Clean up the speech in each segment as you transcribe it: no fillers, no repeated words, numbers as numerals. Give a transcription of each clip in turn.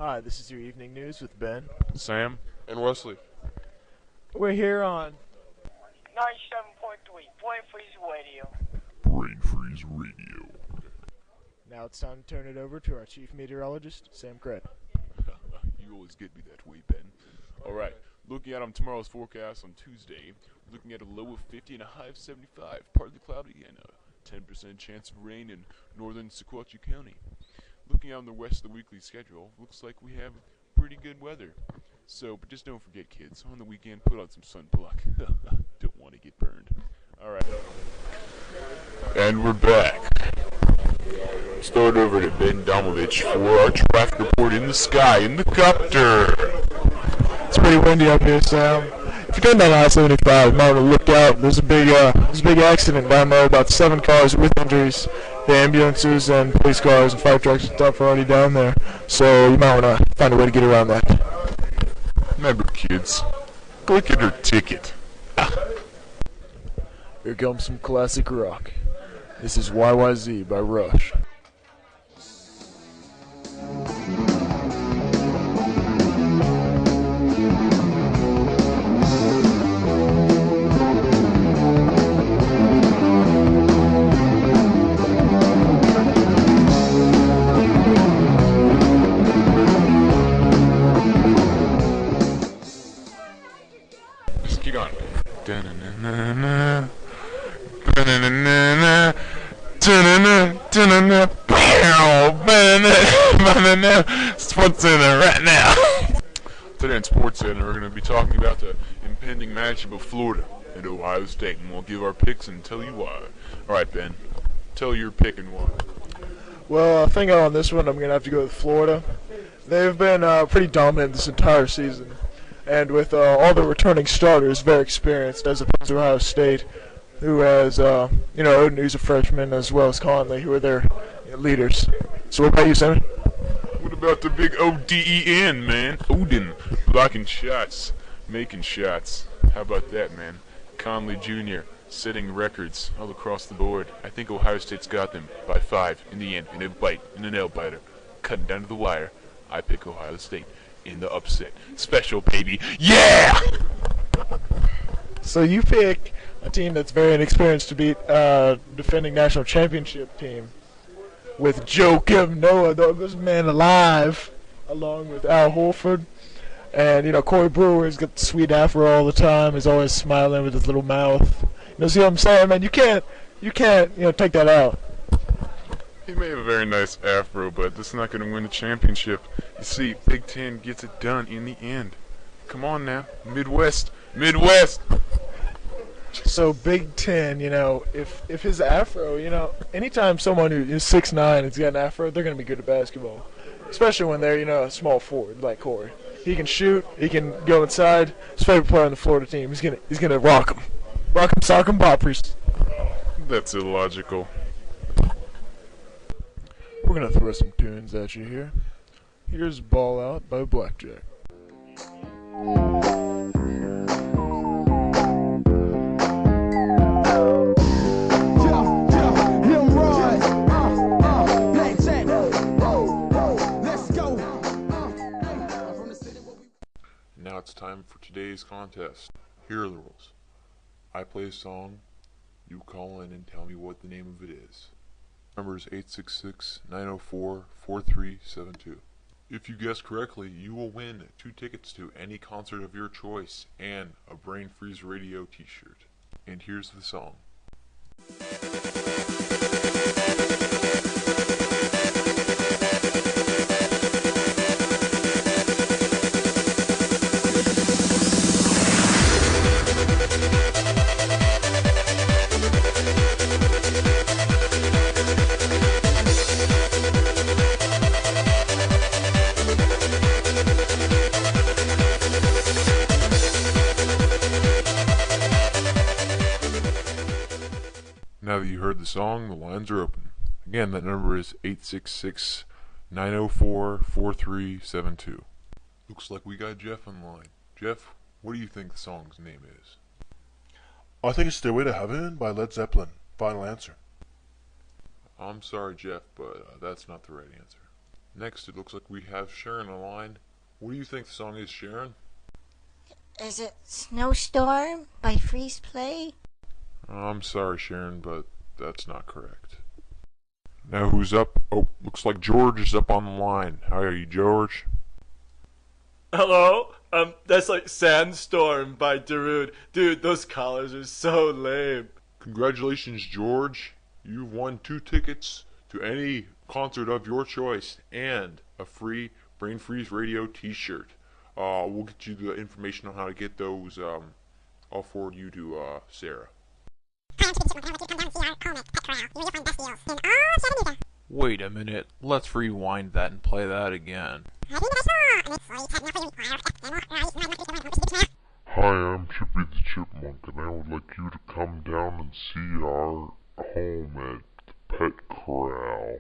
Hi, this is your evening news with Ben. Sam, and Wesley. We're here on 97.3 Bwainfweeze Wadio. Bwainfweeze Wadio. Now it's time to turn it over to our chief meteorologist, Sam Cred. You always get me that way, Ben. Alright, looking at tomorrow's forecast on Tuesday, looking at a low of 50 and a high of 75, partly cloudy and a 10% chance of rain in northern Sequatchie County. Looking out on the rest of the weekly schedule, looks like we have pretty good weather. So, but just don't forget, kids, on the weekend, put on some sunblock. Don't want to get burned. Alright. And we're back. Start over to Ben Domovich for our traffic report in the sky, in the copter. It's pretty windy up here, Sam. If you're going down I-75, you might want to look out. There's a big accident down there, about 7 cars with injuries. The ambulances and police cars and fire trucks and stuff are already down there. So you might want to find a way to get around that. Remember, kids, go get her ticket. Here comes some classic rock. This is YYZ by Rush. Just keep going. Sports Center right now. Today in Sports Center, we're going to be talking about the impending matchup of Florida and Ohio State, and we'll give our picks and tell you why. All right, Ben, tell your pick and why. Well, I think on this one I'm going to have to go with Florida. They've been pretty dominant this entire season. And with all the returning starters, very experienced, as opposed to Ohio State, who has, Odin, who's a freshman, as well as Conley, who are their leaders. So what about you, Sam? What about the big ODEN, man? Odin, blocking shots, making shots. How about that, man? Conley Jr. setting records all across the board. I think Ohio State's got them by 5 in the end, in a nail biter, cutting down to the wire. I pick Ohio State in the upset. Special, baby. Yeah! So you pick a team that's very inexperienced to beat defending national championship team with Joakim Noah, the oldest man alive, along with Al Horford. And, Corey Brewer's got the sweet afro all the time. He's always smiling with his little mouth. See what I'm saying, man? You can't, take that out. He may have a very nice afro, but that's not going to win the championship. You see, Big Ten gets it done in the end. Come on now. Midwest. So Big Ten, if his afro, anytime someone who is 6'9" has got an afro, they're going to be good at basketball. Especially when they're, a small forward like Corey. He can shoot. He can go inside. His favorite player on the Florida team. He's gonna rock him. Rock him, sock him, pop priest. That's illogical. We're going to throw some tunes at you here. Here's Ball Out by Blackjack. Now it's time for today's contest. Here are the rules. I play a song, you call in and tell me what the name of it is. Number is 866-904-4372. If you guess correctly, you will win 2 tickets to any concert of your choice and a Bwainfweeze Radio t-shirt. And here's the song. Now that you heard the song, the lines are open. Again, that number is 866-904-4372. Looks like we got Jeff on the line. Jeff, what do you think the song's name is? I think it's Stairway to Heaven by Led Zeppelin. Final answer. I'm sorry, Jeff, but that's not the right answer. Next, it looks like we have Sharon on the line. What do you think the song is, Sharon? Is it Snowstorm by Freeze Play? I'm sorry, Sharon, but that's not correct. Now who's up? Oh, looks like George is up on the line. How are you, George? Hello? That's like Sandstorm by Darude. Dude, those collars are so lame. Congratulations, George. You've won 2 tickets to any concert of your choice and a free Bwainfweeze Radio t-shirt. We'll get you the information on how to get those. I'll forward you to Sarah. Wait a minute, let's rewind that and play that again. Hi, I'm Chippy the Chipmunk, and I would like you to come down and see our home at the Pet Corral,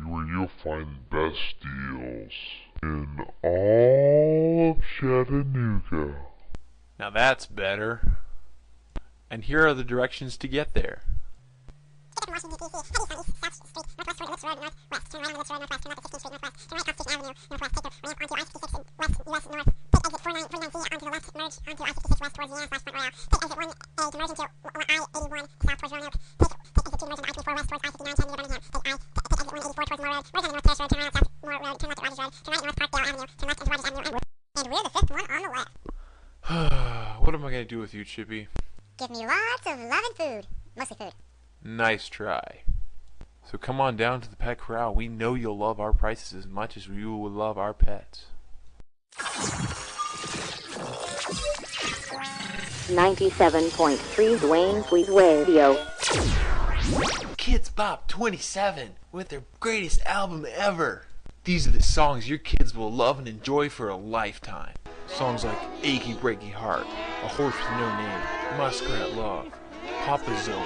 where you'll find the best deals in all of Chattanooga. Now that's better. And here are the directions to get there. What am I going to do with you, Chippy? Give me lots of love and food. Mostly food. Nice try. So come on down to the Pet Corral. We know you'll love our prices as much as you will love our pets. 97.3 Bwainfweeze Wadio. Kids Bop 27 with their greatest album ever. These are the songs your kids will love and enjoy for a lifetime. Songs like Achy Breaky Heart, A Horse with No Name, Muskrat Love, Papa Zoe,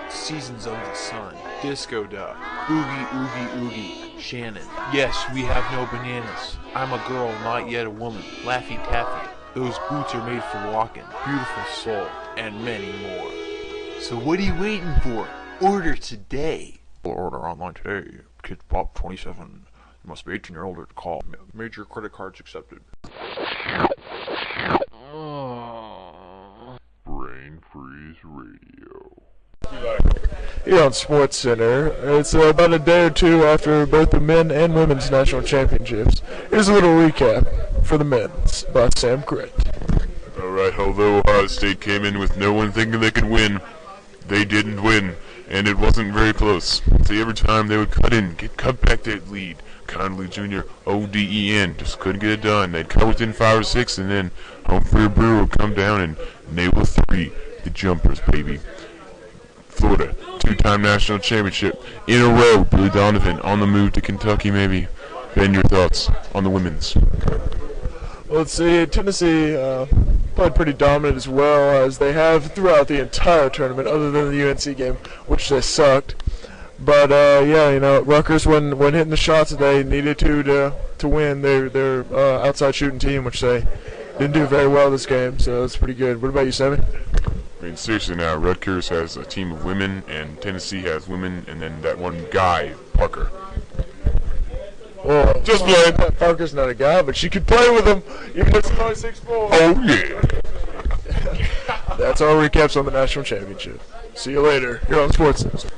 Seasons of the Sun, Disco Duck, Oogie Oogie Oogie, Shannon, Yes, We Have No Bananas, I'm a Girl, Not Yet a Woman, Laffy Taffy, Those Boots Are Made for Walking, Beautiful Soul, and many more. So what are you waiting for? Order today. Order online today. Kids Pop 27. You must be 18 or older to call. Major credit cards accepted. Bwainfweeze Radio. Here on Sports Center, it's about a day or two after both the men and women's national championships. Here's a little recap for the men's by Sam Critt. Alright, although Ohio State came in with no one thinking they could win, they didn't win, and it wasn't very close. See, every time they would cut back that lead, Conley Jr., ODEN, just couldn't get it done. They'd cut within 5 or 6, and then Humphrey Brewer would come down and nail 3, the jumpers, baby. Florida, 2-time national championship in a row. Billy Donovan on the move to Kentucky, maybe. Ben, your thoughts on the women's? Well, let's see, Tennessee played pretty dominant as well as they have throughout the entire tournament, other than the UNC game, which they sucked. But yeah, you know, Rutgers when hitting the shots that they needed to win, their outside shooting team, which they didn't do very well this game, so that's pretty good. What about you, Sammy? I mean, seriously now, Rutgers has a team of women, and Tennessee has women, and then that one guy, Parker. Well, Just play. Parker's not a guy, but she could play with him, even though she's only 6'4". Oh, yeah. That's our recaps on the national championship. See you later. You're on Sports Center.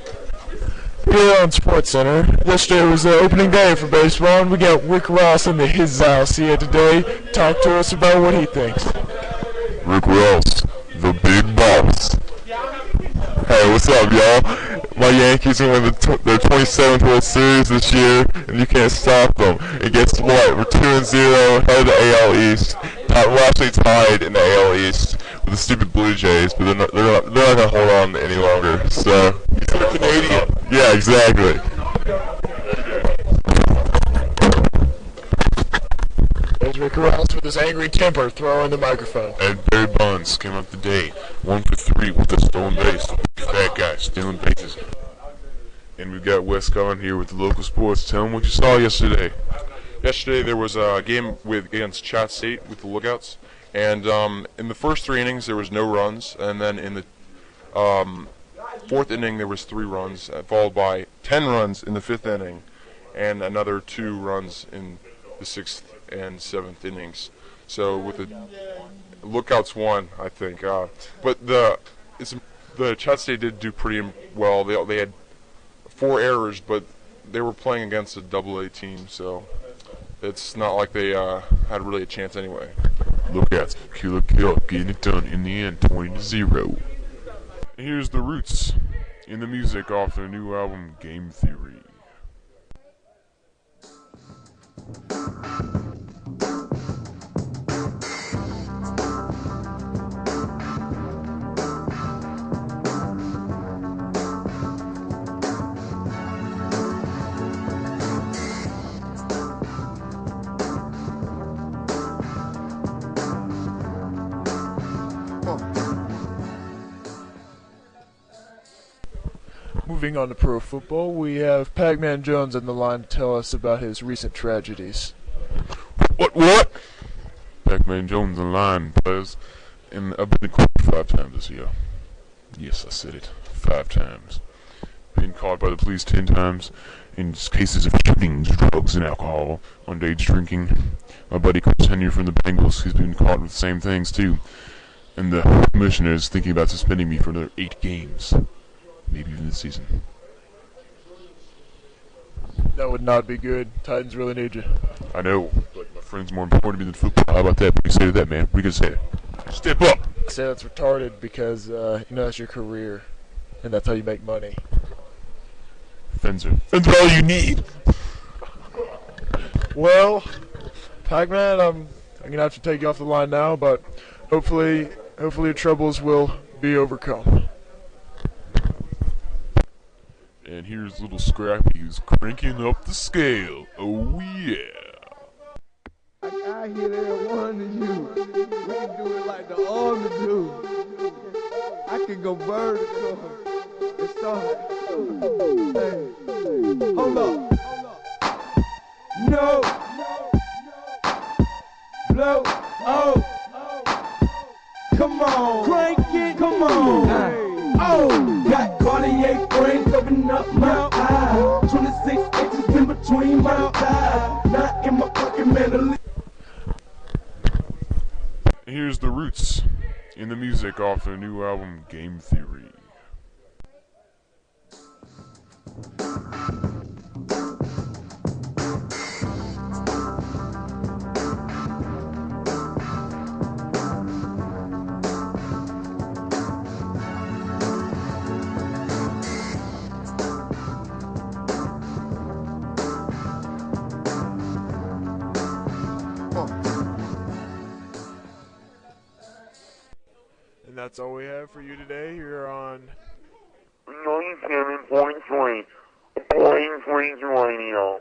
Here on Sports Center. Yesterday was the opening day for baseball, and we got Rick Ross in his house here today. Talk to us about what he thinks. Rick Ross, the big boss. Hey, what's up, y'all? My Yankees win their 27th World Series this year, and you can't stop them. And guess what? We're 2-0, head of the AL East. We're actually tied in the AL East with the stupid Blue Jays, but they're not gonna hold on any longer. So they're Canadian. Yeah, exactly. There's Rick Ross with his angry temper throwing the microphone. And Barry Bonds came up today, 1 for 3 with a stolen base. That guy stealing bases. And we've got Wes Collin here with the local sports. Tell him what you saw yesterday. Yesterday there was a game against Chat State with the Lookouts, and in the first 3 innings there was no runs, and then in the 4th inning there was 3 runs, followed by 10 runs in the 5th inning, and another 2 runs in the 6th and 7th innings. So with the Lookouts won, I think. But the Chat State did do pretty well. They had 4 errors, but they were playing against a AA team, so it's not like they had really a chance anyway. Lookouts, Killer Kill, getting it done in the end, 20-0. Here's the Roots in the music off their new album, Game Theory. Moving on to pro football, we have Pac-Man Jones on the line to tell us about his recent tragedies. What? Pac-Man Jones on the line, players. And I've been caught 5 times this year. Yes, I said it. 5 times. Been caught by the police 10 times in cases of shootings, drugs, and alcohol, underage drinking. My buddy Chris Henry from the Bengals, he's been caught with the same things too. And the commissioner is thinking about suspending me for another 8 games. Maybe even this season. That would not be good. Titans really need you. I know, but my friend's more important to me than football. How about that? What do you say to that, man? What do you say? Step up! I say that's retarded because, that's your career. And that's how you make money. Fencer all you need! Well, Pac-Man, I'm going to have to take you off the line now, but hopefully your troubles will be overcome. And here's little Scrappy who's cranking up the scale. Oh yeah! I hear every one of you. We can do it like the army do. I can go vertical and start. Hey, hold up. No. Blow. Oh. Come on. Crank it. Come on. Hey. Oh, got Cartier frame covering up my eyes. 26 inches in between my thighs. Not in my pocket, man. Here's the Roots in the music off their new album, Game Theory. And that's all we have for you today here on 97.3 Bwainfweeze Wadio.